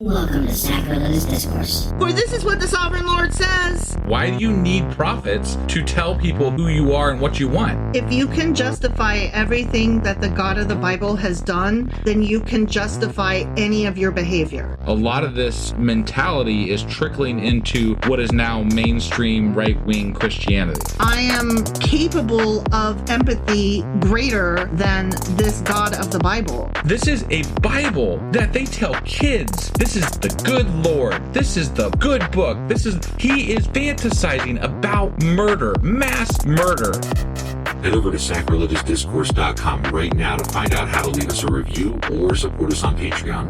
Welcome to Sacrilegious Discourse. For this is what the Sovereign Lord says. Why do you need prophets to tell people who you are and what you want? If you can justify everything that the God of the Bible has done, then you can justify any of your behavior. A lot of this mentality is trickling into what is now mainstream right-wing Christianity. I am capable of empathy greater than this God of the Bible. This is a Bible that they tell kids. This is the good Lord. This is the good book. He is fantasizing about murder, mass murder. Head over to sacrilegiousdiscourse.com right now to find out how to leave us a review or support us on Patreon.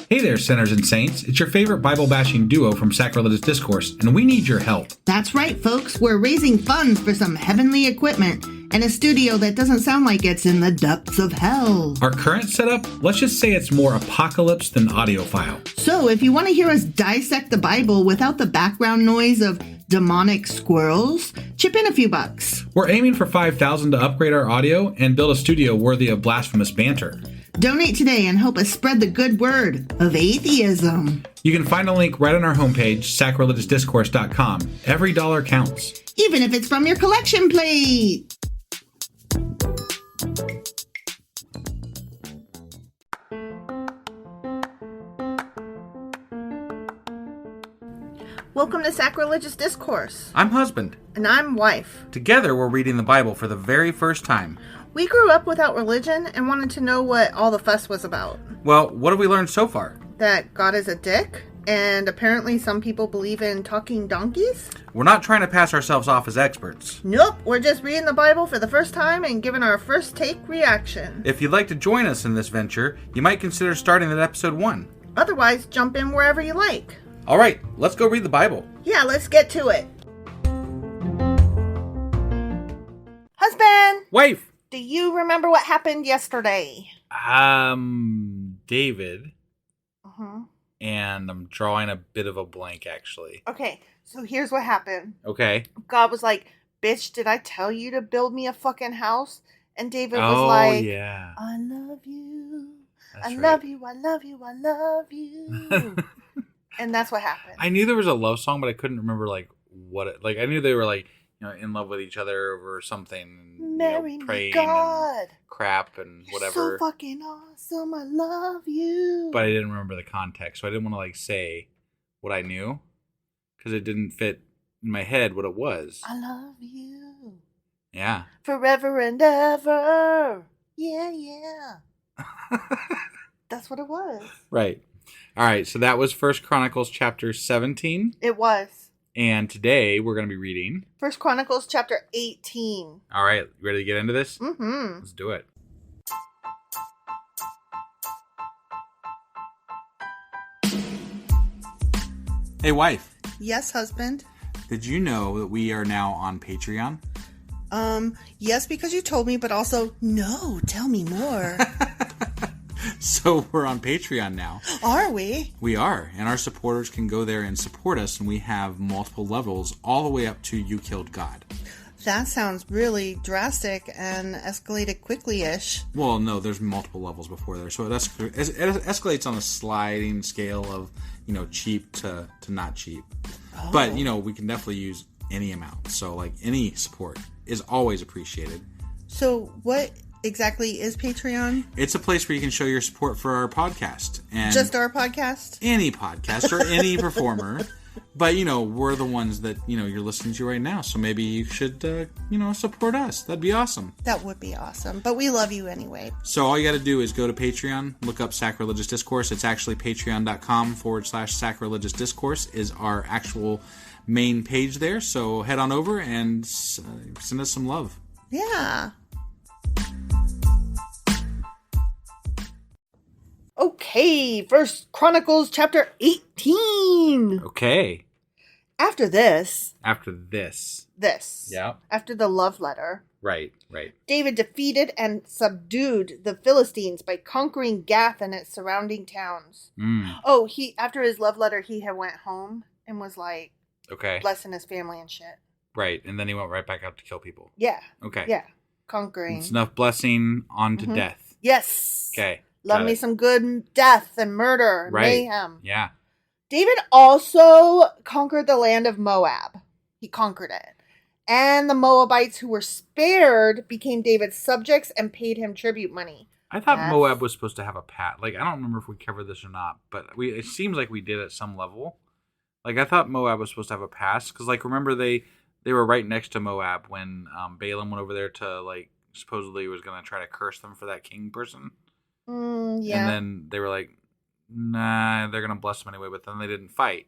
Hey there, sinners and saints. It's your favorite Bible-bashing duo from Sacrilegious Discourse, and we need your help. That's right, folks. We're raising funds for some heavenly equipment and a studio that doesn't sound like it's in the depths of hell. Our current setup, let's just say it's more apocalypse than audiophile. So if you want to hear us dissect the Bible without the background noise of demonic squirrels, chip in a few bucks. We're aiming for $5,000 to upgrade our audio and build a studio worthy of blasphemous banter. Donate today and help us spread the good word of atheism. You can find a link right on our homepage, sacrilegiousdiscourse.com. Every dollar counts. Even if it's from your collection plate. Welcome to Sacrilegious Discourse. I'm husband. And I'm wife. Together, we're reading the Bible for the very first time. We grew up without religion and wanted to know what all the fuss was about. Well, what have we learned so far? That God is a dick, and apparently some people believe in talking donkeys. We're not trying to pass ourselves off as experts. Nope, we're just reading the Bible for the first time and giving our first take reaction. If you'd like to join us in this venture, you might consider starting at episode 1. Otherwise, jump in wherever you like. All right, let's go read the Bible. Yeah, let's get to it. Husband! Wife! Do you remember what happened yesterday? David. Uh-huh. And I'm drawing a bit of a blank, actually. Okay, so here's what happened. Okay. God was like, bitch, did I tell you to build me a fucking house? And David was like, yeah. I love you. That's I right. love you. I love you. I love you. And that's what happened. I knew there was a love song, but I couldn't remember, what it... I knew they were, in love with each other over something. Marry me, God. And crap and whatever. You're so fucking awesome. I love you. But I didn't remember the context, so I didn't want to, say what I knew. Because it didn't fit in my head what it was. I love you. Yeah. Forever and ever. Yeah, yeah. That's what it was. Right. All right, so that was 1 Chronicles chapter 17. It was. And today we're going to be reading 1 Chronicles chapter 18. All right, you ready to get into this? Mm-hmm. Let's do it. Hey, wife. Yes, husband. Did you know that we are now on Patreon? Yes, because you told me, but also, no, tell me more. So we're on Patreon now. Are we? We are, and our supporters can go there and support us, and we have multiple levels all the way up to You Killed God. That sounds really drastic and escalated quickly-ish. Well, no, there's multiple levels before there, so it escalates on a sliding scale of, cheap to not cheap. Oh. But, we can definitely use any amount, so, any support is always appreciated. So what exactly is Patreon? It's a place where you can show your support for our podcast. And just our podcast? Any podcast or any performer. But, we're the ones that, you're listening to right now. So maybe you should, support us. That'd be awesome. That would be awesome. But we love you anyway. So all you got to do is go to Patreon, look up Sacrilegious Discourse. It's actually patreon.com/Sacrilegious Discourse is our actual main page there. So head on over and send us some love. Yeah. Okay, 1 Chronicles chapter 18. Okay. After this. This. Yeah. After the love letter. Right. David defeated and subdued the Philistines by conquering Gath and its surrounding towns. Oh, after his love letter, he had went home and was okay, blessing his family and shit. Right, and then he went right back out to kill people. Yeah. Okay. Yeah. conquering. It's enough blessing on to death. Yes. Okay. Love me some good death and murder, mayhem. Yeah. David also conquered the land of Moab. He conquered it. And the Moabites who were spared became David's subjects and paid him tribute money. I thought Moab was supposed to have a pat. Like, I don't remember if we covered this or not, but it seems like we did at some level. Like, I thought Moab was supposed to have a pass. Because, like, remember they were right next to Moab when Balaam went over there to, like, supposedly was going to try to curse them for that king person. Yeah. And then they were like, nah, they're going to bless them anyway, but then they didn't fight.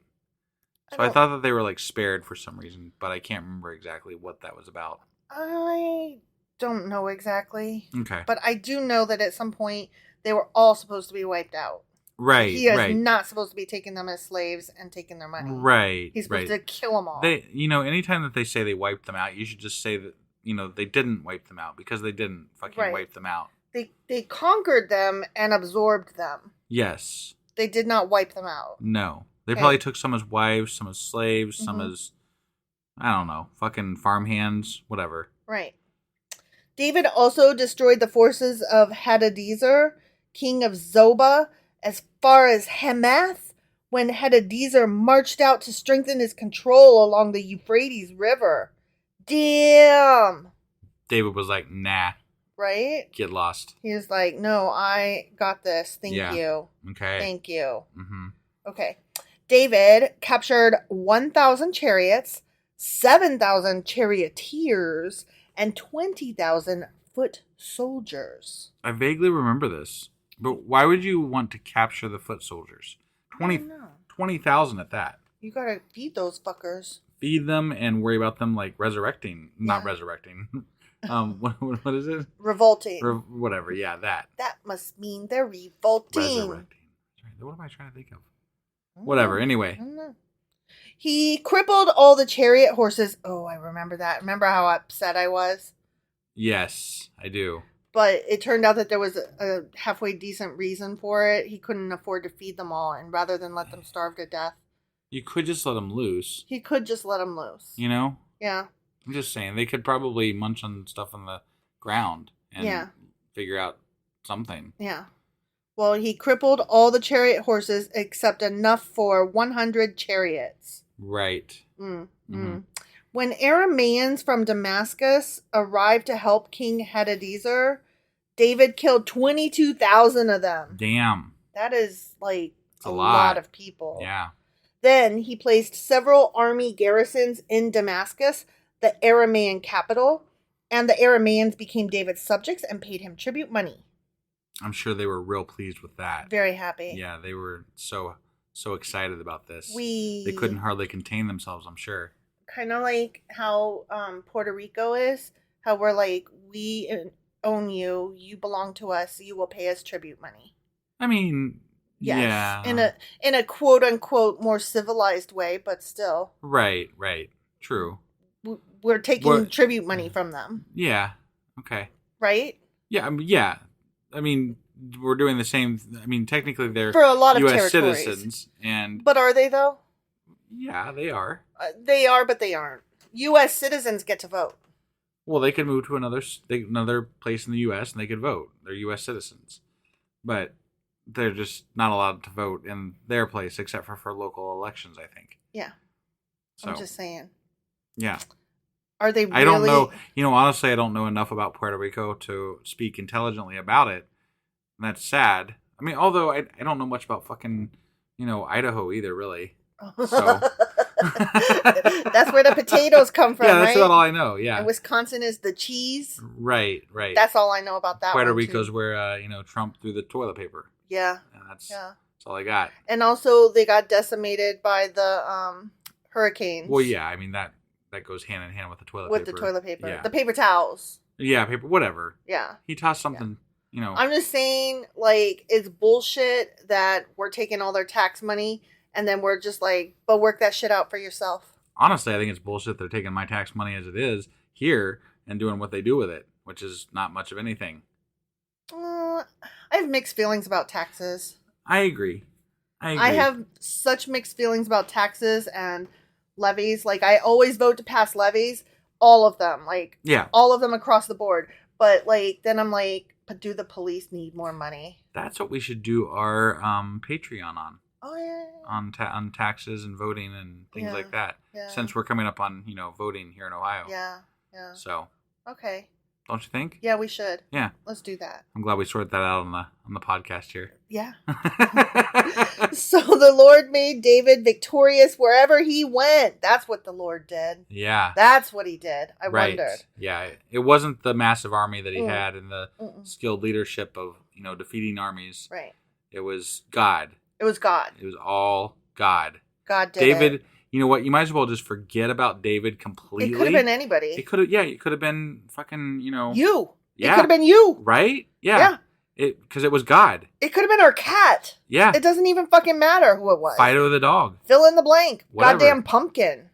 So I thought that they were, like, spared for some reason, but I can't remember exactly what that was about. I don't know exactly. Okay. But I do know that at some point they were all supposed to be wiped out. Right, He is not supposed to be taking them as slaves and taking their money. Right, He's supposed to kill them all. They, anytime that they say they wiped them out, you should just say that, they didn't wipe them out because they didn't fucking wipe them out. They conquered them and absorbed them. Yes. They did not wipe them out. No. They probably took some as wives, some as slaves, some as, I don't know, fucking farmhands, whatever. Right. David also destroyed the forces of Hadadezer, king of Zobah, as far as Hamath, when Hadadezer marched out to strengthen his control along the Euphrates River. Damn! David was like, nah. Right? Get lost. He was like, no, I got this. Thank you. Okay. Thank you. Mm-hmm. Okay. David captured 1,000 chariots, 7,000 charioteers, and 20,000 foot soldiers. I vaguely remember this. But why would you want to capture the foot soldiers? 20,000 at that. You gotta feed those fuckers. Feed them and worry about them like resurrecting. Yeah. Not resurrecting. What is it? Revolting. Whatever. Yeah, that. That must mean they're revolting. Resurrecting. Sorry, what am I trying to think of? Whatever. Anyway. He crippled all the chariot horses. Oh, I remember that. Remember how upset I was? Yes, I do. But it turned out that there was a halfway decent reason for it. He couldn't afford to feed them all, and rather than let them starve to death. You could just let them loose. He could just let them loose. Yeah. I'm just saying. They could probably munch on stuff on the ground and figure out something. Yeah. Well, he crippled all the chariot horses except enough for 100 chariots. Right. Mm-hmm. When Arameans from Damascus arrived to help King Hadadezer, David killed 22,000 of them. Damn. That is like a lot of people. Yeah. Then he placed several army garrisons in Damascus, the Aramean capital, and the Arameans became David's subjects and paid him tribute money. I'm sure they were real pleased with that. Very happy. Yeah, they were so excited about this. They couldn't hardly contain themselves, I'm sure. Kind of like how Puerto Rico is, how we're like, we own you, you belong to us, you will pay us tribute money. I mean, yes, yeah. In a quote unquote more civilized way, but still. Right. True. We're taking tribute money from them. Yeah. Okay. Right? Yeah. I mean, we're doing the same. I mean, technically, they're for a lot of U.S. territories. citizens, but are they though? Yeah, they are. They are, but they aren't. U.S. citizens get to vote. Well, they could move to another place in the U.S. and they could vote. They're U.S. citizens, but they're just not allowed to vote in their place except for local elections, I think. Yeah. So, I'm just saying. Yeah. Are they really? I don't know. Honestly, I don't know enough about Puerto Rico to speak intelligently about it. And that's sad. I mean, although I don't know much about fucking, Idaho either, really. So. That's where the potatoes come from, yeah, that's right? about all I know, yeah. And Wisconsin is the cheese. Right. That's all I know about that Puerto one, Rico's too. where, Trump threw the toilet paper. Yeah. That's all I got. And also, they got decimated by the hurricanes. Well, yeah, I mean, that goes hand in hand with the toilet paper. With the toilet paper. Yeah. The paper towels. Yeah, paper, whatever. Yeah. He tossed something, I'm just saying, like, it's bullshit that we're taking all their tax money and then we're just like, but work that shit out for yourself. Honestly, I think it's bullshit they're taking my tax money as it is here and doing what they do with it, which is not much of anything. I have mixed feelings about taxes. I agree. I have such mixed feelings about taxes and levies. Like, I always vote to pass levies. All of them. Like, all of them across the board. But like, then I'm like, but do the police need more money? That's what we should do our Patreon on. Oh yeah. On taxes and voting and things like that. Yeah. Since we're coming up on voting here in Ohio. Yeah. Yeah. So. Okay. Don't you think? Yeah, we should. Yeah. Let's do that. I'm glad we sorted that out on the podcast here. Yeah. So the Lord made David victorious wherever he went. That's what the Lord did. Yeah. That's what he did. I wondered. Yeah. It wasn't the massive army that he had and the skilled leadership of, defeating armies. Right. It was God. It was God. It was all God. God did David, it. you know what? You might as well just forget about David completely. It could have been anybody. It could have, it could have been fucking, You. Yeah. It could have been you. Right? Yeah. Because it was God. It could have been our cat. Yeah. It doesn't even fucking matter who it was. Fido the dog. Fill in the blank. Whatever. Goddamn pumpkin.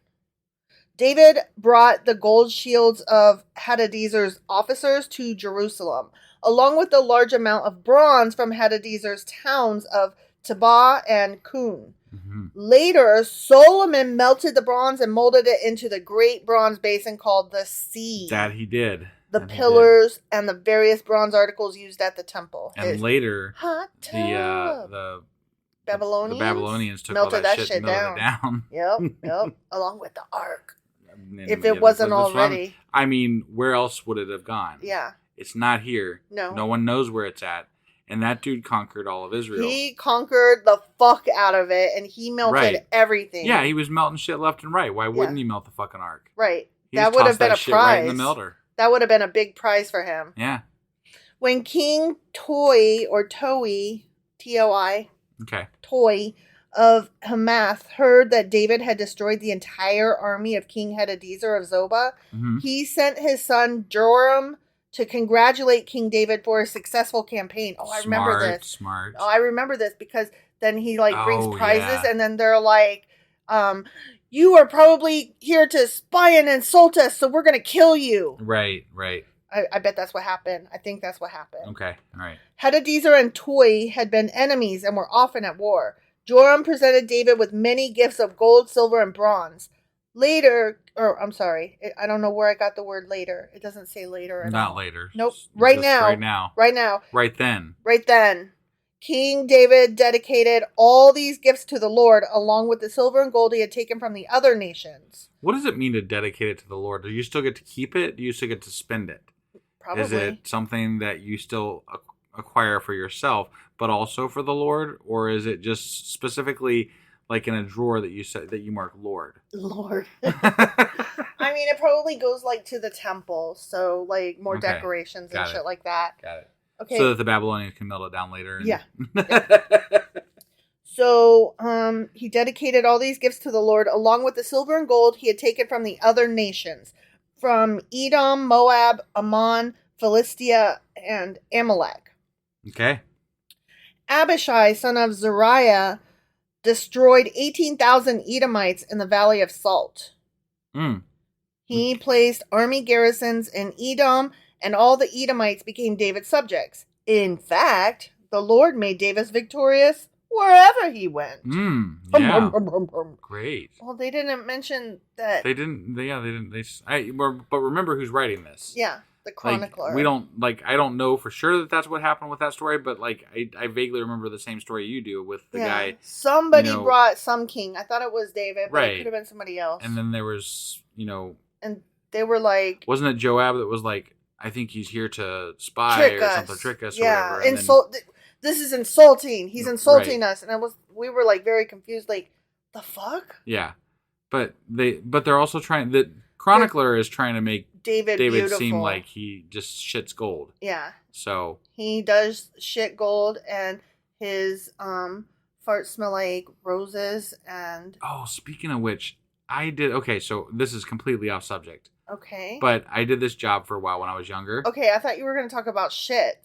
David brought the gold shields of Hadadezer's officers to Jerusalem, along with the large amount of bronze from Hadadezer's towns of Tabah and Kun. Mm-hmm. Later, Solomon melted the bronze and molded it into the great bronze basin called the sea. That he did. The pillars and the various bronze articles used at the temple. And later, hot tub. the Babylonians took melted all that that shit and melted it down. Yep. Along with the ark. And If it wasn't that's what already. I mean, where else would it have gone? Yeah. It's not here. No one knows where it's at. And that dude conquered all of Israel. He conquered the fuck out of it, and he melted everything. Yeah, he was melting shit left and right. Why wouldn't he melt the fucking ark? Right. He that just would have tossed been that a shit prize. right in the melter. That would have been a big prize for him. Yeah. When King Toi, or Toi, T-O-I, Toi, of Hamath heard that David had destroyed the entire army of King Hadadezer of Zobah, he sent his son Joram to congratulate King David for a successful campaign. Oh, I remember this. Smart. Oh, I remember this because then he brings prizes and then they're like, you are probably here to spy and insult us, so we're going to kill you. Right. I bet that's what happened. I think that's what happened. Okay, all right. Hadadezer and Toi had been enemies and were often at war. Joram presented David with many gifts of gold, silver, and bronze. Later, I'm sorry, I don't know where I got the word later. It doesn't say later at all. Not later. Nope. Right now. Right then. Right then. King David dedicated all these gifts to the Lord, along with the silver and gold he had taken from the other nations. What does it mean to dedicate it to the Lord? Do you still get to keep it? Do you still get to spend it? Probably. Is it something that you still acquire for yourself, but also for the Lord? Or is it just specifically like in a drawer that you said that you mark Lord? Lord. I mean, it probably goes to the temple. So more decorations and shit like that. Got it. Okay. So that the Babylonians can melt it down later. Yeah. So he dedicated all these gifts to the Lord, along with the silver and gold he had taken from the other nations, from Edom, Moab, Ammon, Philistia, and Amalek. Okay. Abishai, son of Zeruiah, destroyed 18,000 Edomites in the Valley of Salt. He placed army garrisons in Edom, and all the Edomites became David's subjects. In fact, the Lord made David victorious wherever he went. Yeah. Great. Well, they didn't mention that. They didn't. But remember who's writing this. Yeah, the chronicler. We don't I don't know for sure that that's what happened with that story, but I vaguely remember the same story you do with the guy. Somebody brought some king. I thought it was David, but it could have been somebody else. And then there was, and they were like, wasn't it Joab that was like, I think he's here to spy or something, trick us or whatever. Insult. This is insulting. He's insulting us, and we were very confused. The fuck? Yeah, but they're also trying. The chronicler is trying to make David seem like he just shits gold. Yeah. So he does shit gold, and his farts smell like roses. And speaking of which, I did. Okay, so this is completely off subject. Okay. But I did this job for a while when I was younger. Okay, I thought you were going to talk about shit.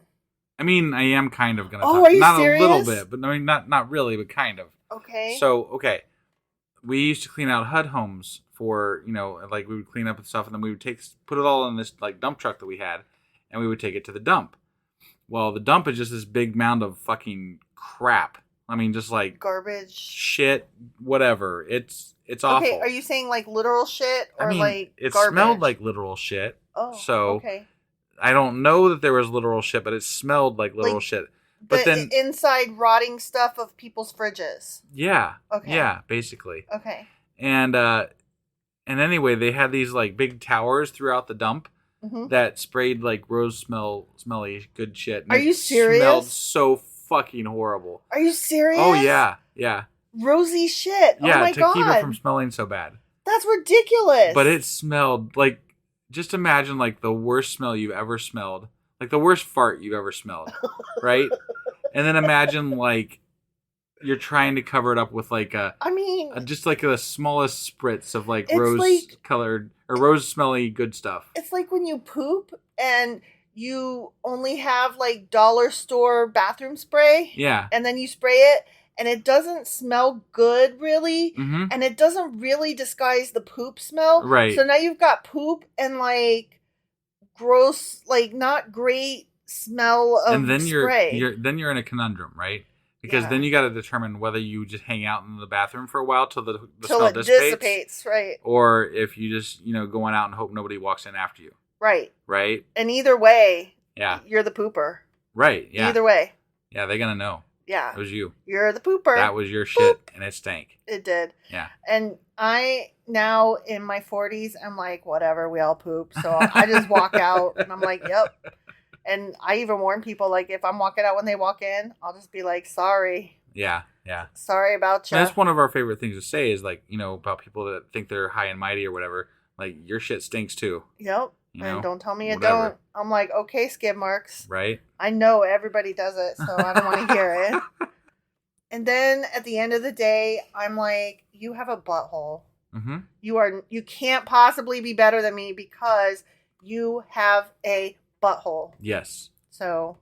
I mean, I am kind of going to talk. Are you not serious? A little bit, but I mean, not really, but kind of. Okay. So, we used to clean out HUD homes for, we would clean up and stuff, and then we would put it all in this, dump truck that we had, and we would take it to the dump. Well, the dump is just this big mound of fucking crap. I mean, just garbage, shit, whatever. It's awful. Okay, are you saying literal shit or it garbage? Smelled like literal shit. Oh, so okay. I don't know that there was literal shit, but it smelled like literal shit. But then inside rotting stuff of people's fridges. Yeah. Okay. Yeah, basically. Okay. And anyway, they had these like big towers throughout the dump that sprayed like smelly good shit. And Are you serious? Smelled so fucking horrible. Are you serious? Oh yeah, yeah. Rosy shit. Yeah, oh my God. To keep it from smelling so bad. That's ridiculous. But it smelled like, just imagine like the worst smell you've ever smelled. Like the worst fart you've ever smelled. Right? And then imagine like you're trying to cover it up with like just like the smallest spritz of like rose colored or rose smelly good stuff. It's like when you poop and you only have like dollar store bathroom spray. Yeah. And then you spray it. And it doesn't smell good, really. Mm-hmm. And it doesn't really disguise the poop smell. Right. So now you've got poop and, like, gross, like, not great smell of and then spray. You're in a conundrum, right? Because then you got to determine whether you just hang out in the bathroom for a while till the smell dissipates. Right. Or if you just, go on out and hope nobody walks in after you. Right. Right? And either way, yeah, you're the pooper. Right, yeah. Either way. Yeah, they're going to know. Yeah. It was you. You're the pooper. That was your shit, and it stank. It did. Yeah. And I, now in my 40s, I'm like, whatever, we all poop. So I just walk out, and I'm like, yep. And I even warn people, like, if I'm walking out when they walk in, I'll just be like, sorry. Yeah, yeah. Sorry about you. And that's one of our favorite things to say is, like, about people that think they're high and mighty or whatever. Like, your shit stinks, too. Yep. And don't tell me it whatever. don't. I'm like, okay, skid marks. Right. I know everybody does it, so I don't want to hear it. And then at the end of the day, I'm like, you have a butthole. Mm-hmm. You can't possibly be better than me because you have a butthole. Yes. So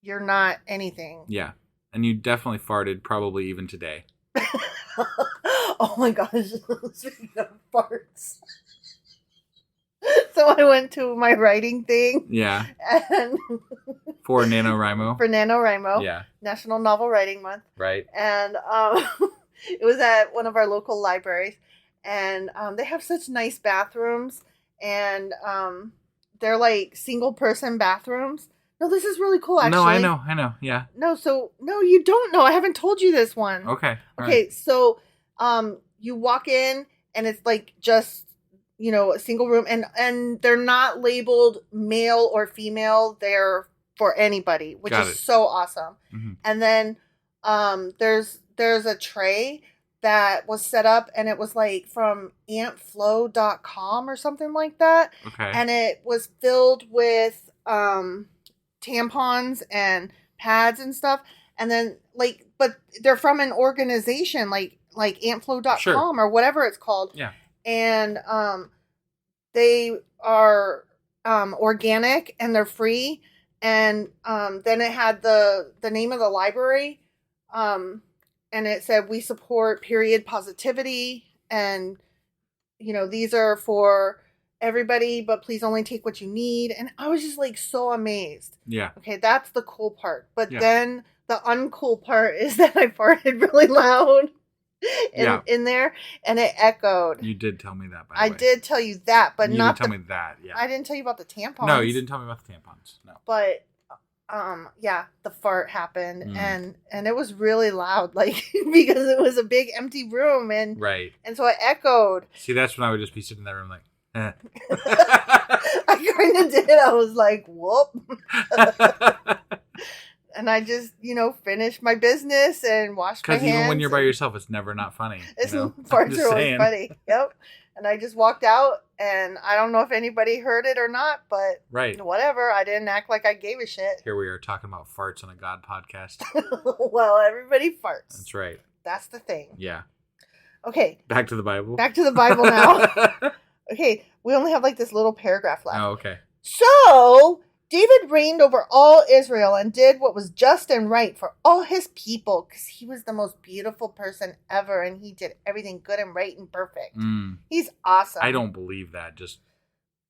you're not anything. Yeah. And you definitely farted probably even today. Oh my gosh. Speaking of farts. So I went to my writing thing. Yeah. And for NaNoWriMo. For NaNoWriMo. Yeah. National Novel Writing Month. Right. And it was at one of our local libraries. And they have such nice bathrooms. And they're like single person bathrooms. No, this is really cool, actually. No, I know. Yeah. No, you don't know. I haven't told you this one. Okay. Okay, right. So you walk in and it's like just, a single room and they're not labeled male or female. They're for anybody, which is so awesome. Mm-hmm. And then there's a tray that was set up and it was like from antflow.com or something like that. Okay. And it was filled with tampons and pads and stuff. And then but they're from an organization like antflow.com or whatever it's called. Yeah. And they are organic and they're free. And then it had the name of the library. And it said, we support period positivity. And, these are for everybody, but please only take what you need. And I was just like so amazed. Yeah. Okay, that's the cool part. But then the uncool part is that I farted really loud in there, and it echoed. You did tell me that, by the way. I did tell you that, but you not didn't tell me that. Yeah. I didn't tell you about the tampons. No, you didn't tell me about the tampons. No. But the fart happened and it was really loud, like because it was a big empty room and right. And so it echoed. See, that's when I would just be sitting in that room like I kind of did. I was like, whoop. And I just, finished my business and washed my hands. Because even when you're by yourself, it's never not funny. Farts are always funny. Yep. And I just walked out, and I don't know if anybody heard it or not, but whatever. I didn't act like I gave a shit. Here we are talking about farts on a God podcast. Well, everybody farts. That's right. That's the thing. Yeah. Okay. Back to the Bible. Back to the Bible now. Okay. We only have like this little paragraph left. Oh, okay. So David reigned over all Israel and did what was just and right for all his people because he was the most beautiful person ever and he did everything good and right and perfect. He's awesome. I don't believe that. Just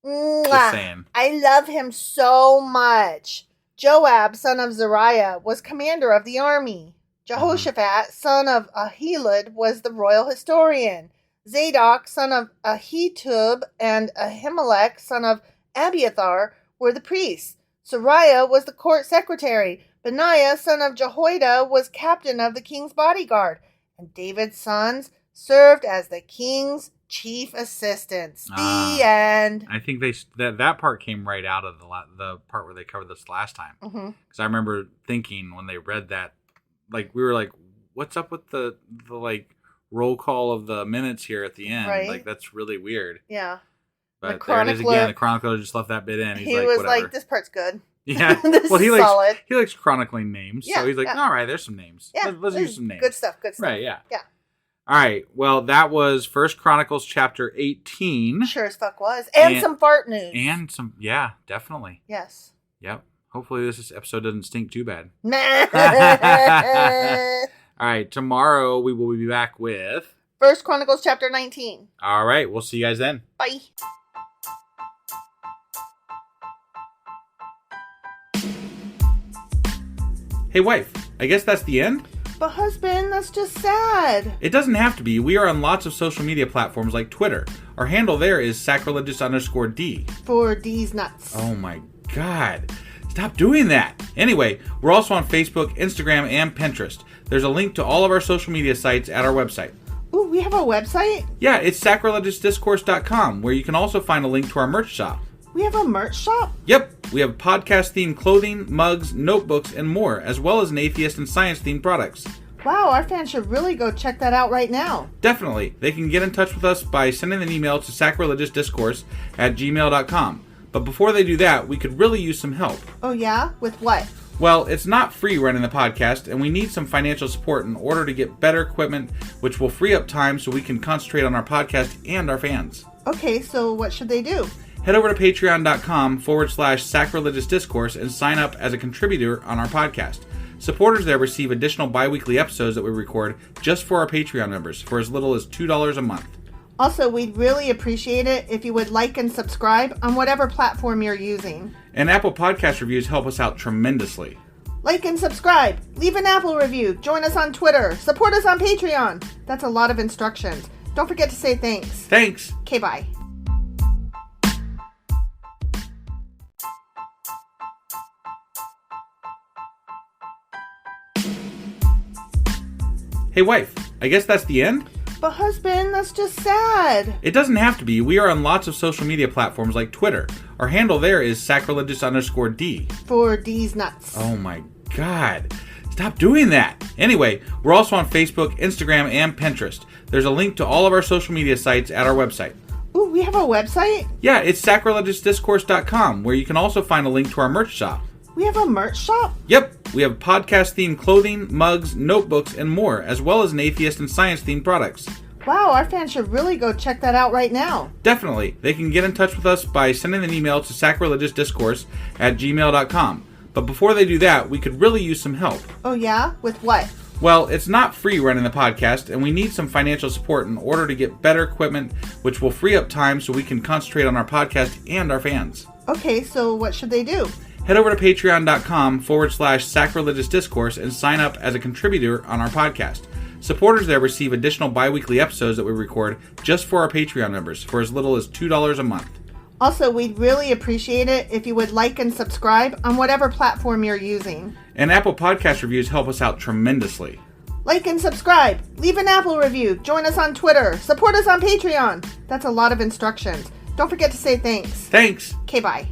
saying. I love him so much. Joab, son of Zeruiah, was commander of the army. Jehoshaphat, son of Ahilud, was the royal historian. Zadok, son of Ahitub, and Ahimelech, son of Abiathar, were the priests. Sariah was the court secretary. Benaiah, son of Jehoiada, was captain of the king's bodyguard. And David's sons served as the king's chief assistants. The end. I think that part came right out of the part where they covered this last time. Because I remember thinking when they read that, like, we were like, what's up with the like roll call of the minutes here at the end? Right. Like, that's really weird. Yeah. But there it is again. The chronicler just left that bit in. He was like, this part's good. Yeah. This well, is solid. He likes chronicling names. Yeah, so he's like, all right, there's some names. Yeah. Let's use some names. Good stuff. Right, yeah. Yeah. All right. Well, that was 1 Chronicles chapter 18. Sure as fuck was. And some fart news. And some, yeah, definitely. Yes. Yep. Hopefully this episode doesn't stink too bad. All right. Tomorrow we will be back with 1 Chronicles chapter 19. All right. We'll see you guys then. Bye. Hey, wife. I guess that's the end? But husband, that's just sad. It doesn't have to be. We are on lots of social media platforms like Twitter. Our handle there is sacrilegious_D. For D's nuts. Oh my God. Stop doing that. Anyway, we're also on Facebook, Instagram, and Pinterest. There's a link to all of our social media sites at our website. Ooh, we have a website? Yeah, it's sacrilegiousdiscourse.com, where you can also find a link to our merch shop. We have a merch shop? Yep, we have podcast-themed clothing, mugs, notebooks, and more, as well as an atheist and science-themed products. Wow, our fans should really go check that out right now. Definitely. They can get in touch with us by sending an email to sacrilegiousdiscourse@gmail.com. But before they do that, we could really use some help. Oh yeah? With what? Well, it's not free running the podcast, and we need some financial support in order to get better equipment, which will free up time so we can concentrate on our podcast and our fans. Okay, so what should they do? Head over to patreon.com/sacrilegiousdiscourse and sign up as a contributor on our podcast. Supporters there receive additional bi-weekly episodes that we record just for our Patreon members for as little as $2 a month. Also, we'd really appreciate it if you would like and subscribe on whatever platform you're using. And Apple Podcast reviews help us out tremendously. Like and subscribe. Leave an Apple review. Join us on Twitter. Support us on Patreon. That's a lot of instructions. Don't forget to say thanks. Thanks. Okay, bye. Hey, wife. I guess that's the end? But husband, that's just sad. It doesn't have to be. We are on lots of social media platforms like Twitter. Our handle there is sacrilegious_D. For D's nuts. Oh my God. Stop doing that. Anyway, we're also on Facebook, Instagram, and Pinterest. There's a link to all of our social media sites at our website. Ooh, we have a website? Yeah, it's sacrilegiousdiscourse.com, where you can also find a link to our merch shop. We have a merch shop? Yep, we have podcast-themed clothing, mugs, notebooks, and more, as well as an atheist and science-themed products. Wow, our fans should really go check that out right now. Definitely. They can get in touch with us by sending an email to sacrilegiousdiscourse@gmail.com. But before they do that, we could really use some help. Oh yeah? With what? Well, it's not free running the podcast, and we need some financial support in order to get better equipment, which will free up time so we can concentrate on our podcast and our fans. Okay, so what should they do? Head over to patreon.com/sacrilegiousdiscourse and sign up as a contributor on our podcast. Supporters there receive additional bi-weekly episodes that we record just for our Patreon members for as little as $2 a month. Also, we'd really appreciate it if you would like and subscribe on whatever platform you're using. And Apple Podcast reviews help us out tremendously. Like and subscribe. Leave an Apple review. Join us on Twitter. Support us on Patreon. That's a lot of instructions. Don't forget to say thanks. Thanks. Okay, bye.